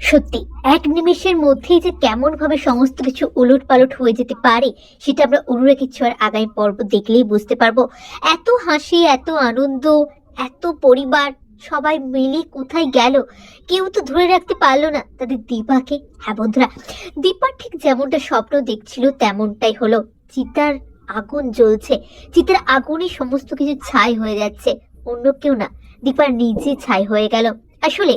সত্যি এক নিমেষের মধ্যেই যে কেমন ভাবে সমস্ত কিছু উলটপালট হয়ে যেতে পারে সেটা আমরা অনুরাগের ছোঁয়ার আগামী পর্ব দেখলেই বুঝতে পারবো। এত হাসি, এত আনন্দ, এত পরিবার সবাই মিলে কোথায় গেল, কেউ তো ধরে রাখতে পারলো না তাদের দীপাকে। হ্যাঁ বন্ধুরা, দীপা ঠিক যেমনটা স্বপ্ন দেখছিল তেমনটাই হলো। চিতার আগুন জ্বলছে, চিতার আগুনে সমস্ত কিছু ছাই হয়ে যাচ্ছে। অন্য কেউ না, দীপার নিজে ছাই হয়ে গেল। আসলে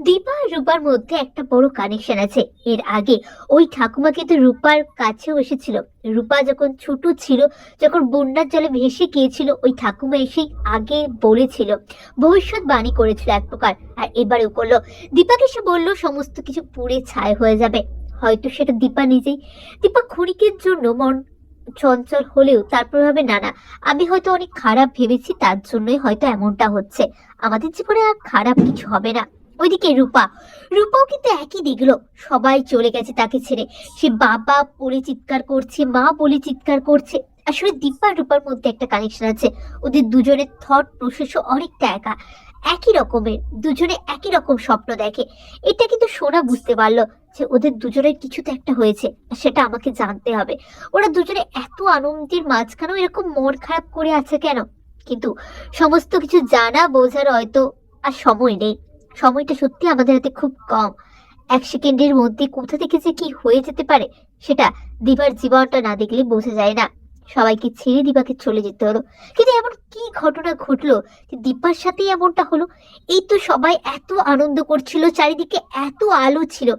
দীপা আর রূপার মধ্যে একটা বড় কানেকশন আছে। এর আগে ওই ঠাকুমা কিন্তু রূপার কাছেও এসেছিল। রূপা যখন ছোট ছিল, যখন বন্যার জলে ভেসে গিয়েছিল, ওই ঠাকুমা এসে আগে বলেছিল, ভবিষ্যৎবাণী করেছিল এক প্রকার। আর এবারেও করলো, দীপাকে সে বললো সমস্ত কিছু পুড়ে ছাই হয়ে যাবে। হয়তো সেটা দীপা নিজেই। দীপা ক্ষণিকের জন্য মন চঞ্চল হলেও তারপর ভাবে, না না, আমি হয়তো অনেক খারাপ ভেবেছি, তার জন্যই হয়তো এমনটা হচ্ছে। আমাদের জীবনে আর খারাপ কিছু হবে না। ওইদিকে রূপা, রূপাও কিন্তু একই দেখলো, সবাই চলে গেছে তাকে ছেড়ে। সে বাবা বলে চিৎকার করছে, মা বলে চিৎকার করছে। আসলে দীপা আর রূপার মধ্যে একটা কানেকশন আছে। ওদের দুজনের থট প্রসেসও অনেকটা একা, একই রকমের। দুজনে একই রকম স্বপ্ন দেখে। এটা কিন্তু সোনা বুঝতে পারলো যে ওদের দুজনের কিছু তো একটা হয়েছে, আর সেটা আমাকে জানতে হবে। ওরা দুজনে এত আনন্দের মাঝখানেও এরকম মন খারাপ করে আছে কেন? কিন্তু সমস্ত কিছু জানা বোঝার হয়তো আর সময় নেই। সময়টা সত্যি আমাদের হাতে খুব কম। এক সেকেন্ডের মধ্যে কোথা থেকে যে কি হয়ে যেতে পারে সেটা দিবার জীবনটা না দেখলে বোঝা যায় না। সবাইকে ছেড়ে দিবাকে চলে যেতে হলো। কিন্তু এমন কি ঘটনা ঘটলো যে দীপার সাথেই এমনটা হলো? এই তো সবাই এত আনন্দ করছিল, চারিদিকে এত আলো ছিল,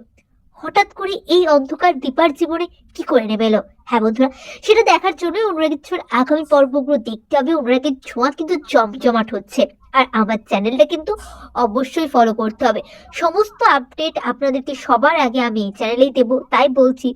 হঠাৎ করে এই অন্ধকার দীপার জীবনে কি করে নেমে এলো? হ্যাঁ বন্ধুরা, সেটা দেখার জন্যই অনুরাগের ছোঁয়ার আগামী পর্বগুলো দেখতে হবে। অনুরাগের ছোঁয়া কিন্তু জমজমাট হচ্ছে। আর আমার চ্যানেলটা কিন্তু অবশ্যই ফলো করতে হবে। সমস্ত আপডেট আপনাদেরকে সবার আগে আমি এই চ্যানেলেই দেবো, তাই বলছি